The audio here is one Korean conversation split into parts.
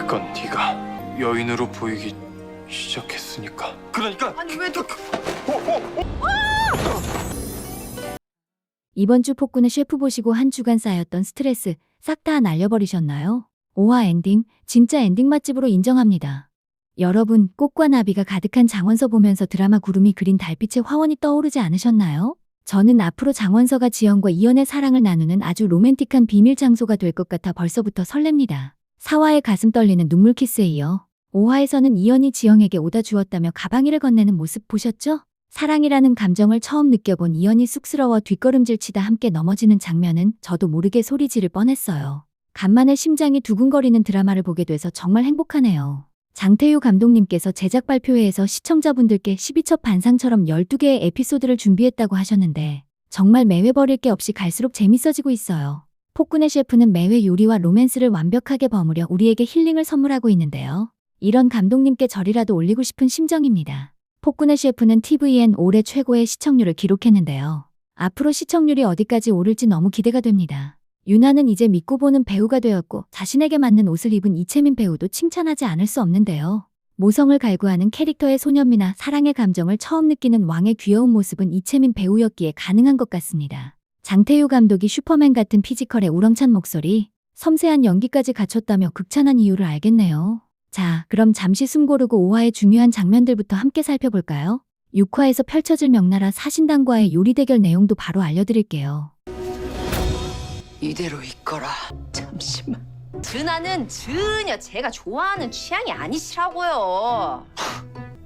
그건 네가 여인으로 보이기 시작했으니까. 그러니까 아니 왜 또... 이번 주 폭군의 셰프 보시고 한 주간 쌓였던 스트레스 싹 다 날려버리셨나요? 5화 엔딩, 진짜 엔딩 맛집으로 인정합니다. 여러분, 꽃과 나비가 가득한 장원서 보면서 드라마 구름이 그린 달빛의 화원이 떠오르지 않으셨나요? 저는 앞으로 장원서가 지연과 이연의 사랑을 나누는 아주 로맨틱한 비밀 장소가 될 것 같아 벌써부터 설렙니다. 4화의 가슴 떨리는 눈물 키스에 이어 5화에서는 이연이 지영에게 오다 주었다며 가방이를 건네는 모습 보셨죠? 사랑이라는 감정을 처음 느껴본 이연이 쑥스러워 뒷걸음질 치다 함께 넘어지는 장면은 저도 모르게 소리 지를 뻔했어요. 간만에 심장이 두근거리는 드라마를 보게 돼서 정말 행복하네요. 장태유 감독님께서 제작 발표회에서 시청자분들께 12첩 반상처럼 12개의 에피소드를 준비했다고 하셨는데 정말 매회 버릴 게 없이 갈수록 재밌어지고 있어요. 폭군의 셰프는 매회 요리와 로맨스를 완벽하게 버무려 우리에게 힐링을 선물하고 있는데요. 이런 감독님께 절이라도 올리고 싶은 심정입니다. 폭군의 셰프는 TVN 올해 최고의 시청률을 기록했는데요. 앞으로 시청률이 어디까지 오를지 너무 기대가 됩니다. 유나는 이제 믿고 보는 배우가 되었고 자신에게 맞는 옷을 입은 이채민 배우도 칭찬하지 않을 수 없는데요. 모성을 갈구하는 캐릭터의 소년미나 사랑의 감정을 처음 느끼는 왕의 귀여운 모습은 이채민 배우였기에 가능한 것 같습니다. 장태유 감독이 슈퍼맨 같은 피지컬에 우렁찬 목소리, 섬세한 연기까지 갖췄다며 극찬한 이유를 알겠네요. 자, 그럼 잠시 숨 고르고 5화의 중요한 장면들부터 함께 살펴볼까요? 6화에서 펼쳐질 명나라 사신당과의 요리 대결 내용도 바로 알려드릴게요. 이대로 있거라. 잠시만. 준하는 전혀 제가 좋아하는 취향이 아니시라고요.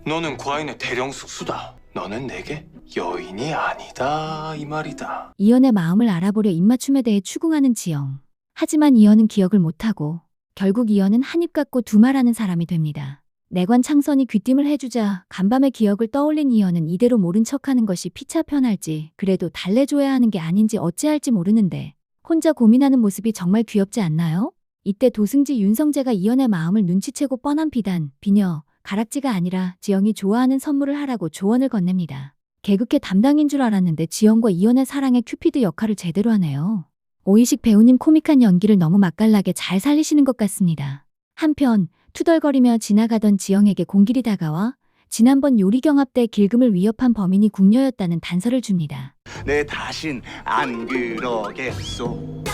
너는 과인의 대령 숙수다. 너는 내게 여인이 아니다 이 말이다. 이연의 마음을 알아보려 입맞춤에 대해 추궁하는 지영. 하지만 이연은 기억을 못하고 결국 이연은 한입 갖고 두 말하는 사람이 됩니다. 내관 창선이 귀띔을 해주자 간밤의 기억을 떠올린 이연은 이대로 모른 척하는 것이 피차 편할지 그래도 달래줘야 하는 게 아닌지 어찌할지 모르는데 혼자 고민하는 모습이 정말 귀엽지 않나요? 이때 도승지 윤성재가 이연의 마음을 눈치채고 뻔한 비단, 비녀, 가락지가 아니라 지영이 좋아하는 선물을 하라고 조언을 건넵니다. 개그계 담당인 줄 알았는데 지영과 이연의 사랑의 큐피드 역할을 제대로 하네요. 오이식 배우님 코믹한 연기를 너무 맛깔나게 잘 살리시는 것 같습니다. 한편 투덜거리며 지나가던 지영에게 공길이 다가와 지난번 요리 경합 때 길금을 위협한 범인이 궁녀였다는 단서를 줍니다. 내 다신 안 그러겠소.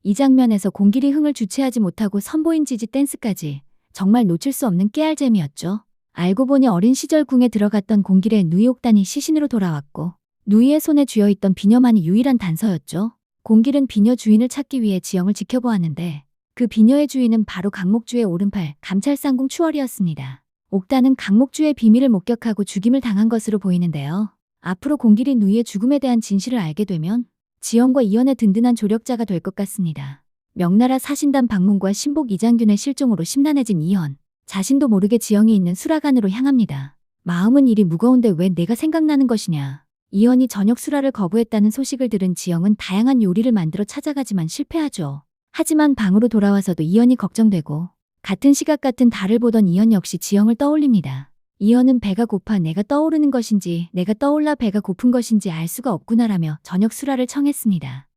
이 장면에서 공길이 흥을 주체하지 못하고 선보인 지지 댄스까지 정말 놓칠 수 없는 깨알잼이었죠. 알고 보니 어린 시절 궁에 들어갔던 공길의 누이 옥단이 시신으로 돌아왔고 누이의 손에 쥐어있던 비녀만이 유일한 단서였죠. 공길은 비녀 주인을 찾기 위해 지영을 지켜보았는데 그 비녀의 주인은 바로 강목주의 오른팔 감찰상궁 추월이었습니다. 옥단은 강목주의 비밀을 목격하고 죽임을 당한 것으로 보이는데요. 앞으로 공길이 누이의 죽음에 대한 진실을 알게 되면 지영과 이연의 든든한 조력자가 될 것 같습니다. 명나라 사신단 방문과 신복 이장균의 실종으로 심란해진 이연. 자신도 모르게 지영이 있는 수라관으로 향합니다. 마음은 이리 무거운데 왜 내가 생각나는 것이냐. 이연이 저녁 수라를 거부했다는 소식을 들은 지영은 다양한 요리를 만들어 찾아가지만 실패하죠. 하지만 방으로 돌아와서도 이연이 걱정되고 같은 시각 같은 달을 보던 이연 역시 지영을 떠올립니다. 이연은 배가 고파 내가 떠오르는 것인지 내가 떠올라 배가 고픈 것인지 알 수가 없구나라며 저녁 수라를 청했습니다.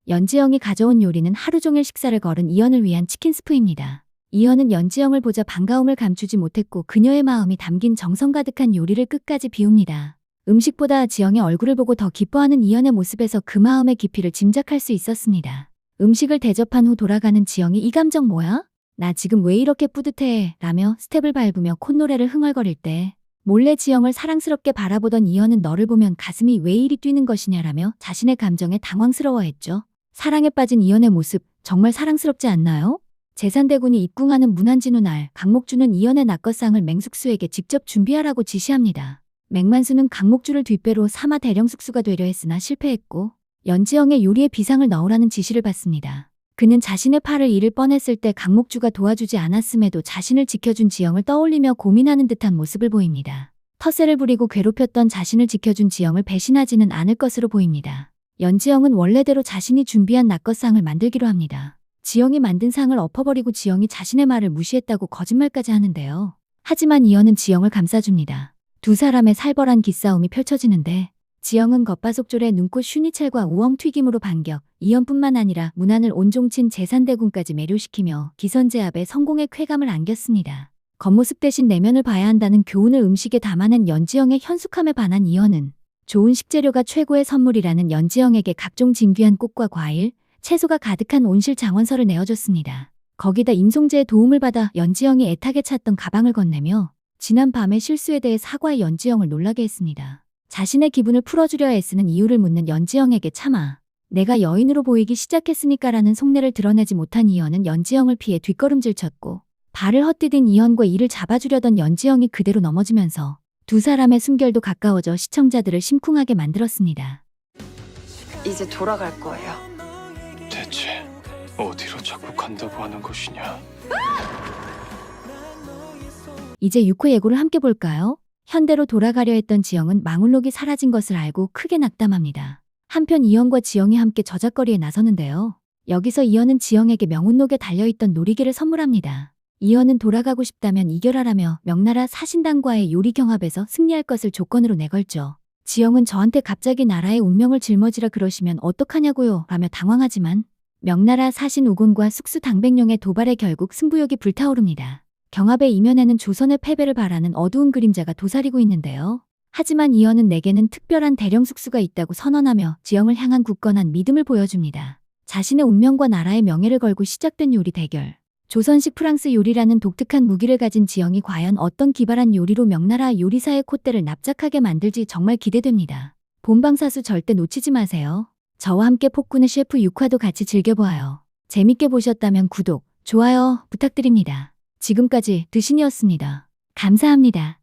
연지영이 가져온 요리는 하루 종일 식사를 거른 이연을 위한 치킨 스프입니다. 이연은 연지영을 보자 반가움을 감추지 못했고 그녀의 마음이 담긴 정성 가득한 요리를 끝까지 비웁니다. 음식보다 지영의 얼굴을 보고 더 기뻐하는 이연의 모습에서 그 마음의 깊이를 짐작할 수 있었습니다. 음식을 대접한 후 돌아가는 지영이 이 감정 뭐야? 나 지금 왜 이렇게 뿌듯해? 라며 스텝을 밟으며 콧노래를 흥얼거릴 때 몰래 지영을 사랑스럽게 바라보던 이연은 너를 보면 가슴이 왜 이리 뛰는 것이냐라며 자신의 감정에 당황스러워했죠. 사랑에 빠진 이연의 모습 정말 사랑스럽지 않나요? 제산대군이 입궁하는 문안진후 날 강목주는 이연의 낙거상을 맹숙수에게 직접 준비하라고 지시합니다. 맹만수는 강목주를 뒷배로 삼아 대령숙수가 되려 했으나 실패했고 연지영의 요리에 비상을 넣으라는 지시를 받습니다. 그는 자신의 팔을 잃을 뻔했을 때 강목주가 도와주지 않았음에도 자신을 지켜준 지영을 떠올리며 고민하는 듯한 모습을 보입니다. 텃세를 부리고 괴롭혔던 자신을 지켜준 지영을 배신하지는 않을 것으로 보입니다. 연지영은 원래대로 자신이 준비한 낙거상을 만들기로 합니다. 지영이 만든 상을 엎어버리고 지영이 자신의 말을 무시했다고 거짓말까지 하는데요. 하지만 이연은 지영을 감싸줍니다. 두 사람의 살벌한 기싸움이 펼쳐지는데 지영은 겉바속졸에 눈꽃 슈니첼과 우엉 튀김으로 반격, 이연뿐만 아니라 문안을 온종친 제산대군까지 매료시키며 기선제압에 성공의 쾌감을 안겼습니다. 겉모습 대신 내면을 봐야 한다는 교훈을 음식에 담아낸 연지영의 현숙함에 반한 이연은 좋은 식재료가 최고의 선물이라는 연지영에게 각종 진귀한 꽃과 과일, 채소가 가득한 온실 장원서를 내어줬습니다. 거기다 임송재의 도움을 받아 연지영이 애타게 찾던 가방을 건네며 지난 밤의 실수에 대해 사과해 연지영을 놀라게 했습니다. 자신의 기분을 풀어주려 애쓰는 이유를 묻는 연지영에게 차마 내가 여인으로 보이기 시작했으니까라는 속내를 드러내지 못한 이연은 연지영을 피해 뒷걸음질 쳤고 발을 헛디딘 이연과 이를 잡아주려던 연지영이 그대로 넘어지면서 두 사람의 숨결도 가까워져 시청자들을 심쿵하게 만들었습니다. 이제 돌아갈 거예요. 대체 어디로 자꾸 간다고 하는 것이냐? 이제 6회 예고를 함께 볼까요? 현대로 돌아가려 했던 지영은 망울록이 사라진 것을 알고 크게 낙담합니다. 한편 이연과 지영이 함께 저작거리에 나서는데요. 여기서 이연은 지영에게 명운록에 달려있던 놀이개를 선물합니다. 이연은 돌아가고 싶다면 이겨라라며 명나라 사신당과의 요리 경합에서 승리할 것을 조건으로 내걸죠. 지영은 저한테 갑자기 나라의 운명을 짊어지라 그러시면 어떡하냐고요 라며 당황하지만 명나라 사신 우군과 숙수 당백룡의 도발에 결국 승부욕이 불타오릅니다. 경합의 이면에는 조선의 패배를 바라는 어두운 그림자가 도사리고 있는데요. 하지만 이연은 내게는 특별한 대령 숙수가 있다고 선언하며 지영을 향한 굳건한 믿음을 보여줍니다. 자신의 운명과 나라의 명예를 걸고 시작된 요리 대결. 조선식 프랑스 요리라는 독특한 무기를 가진 지영이 과연 어떤 기발한 요리로 명나라 요리사의 콧대를 납작하게 만들지 정말 기대됩니다. 본방사수 절대 놓치지 마세요. 저와 함께 폭군의 셰프 6화도 같이 즐겨보아요. 재밌게 보셨다면 구독, 좋아요 부탁드립니다. 지금까지 드신이었습니다. 감사합니다.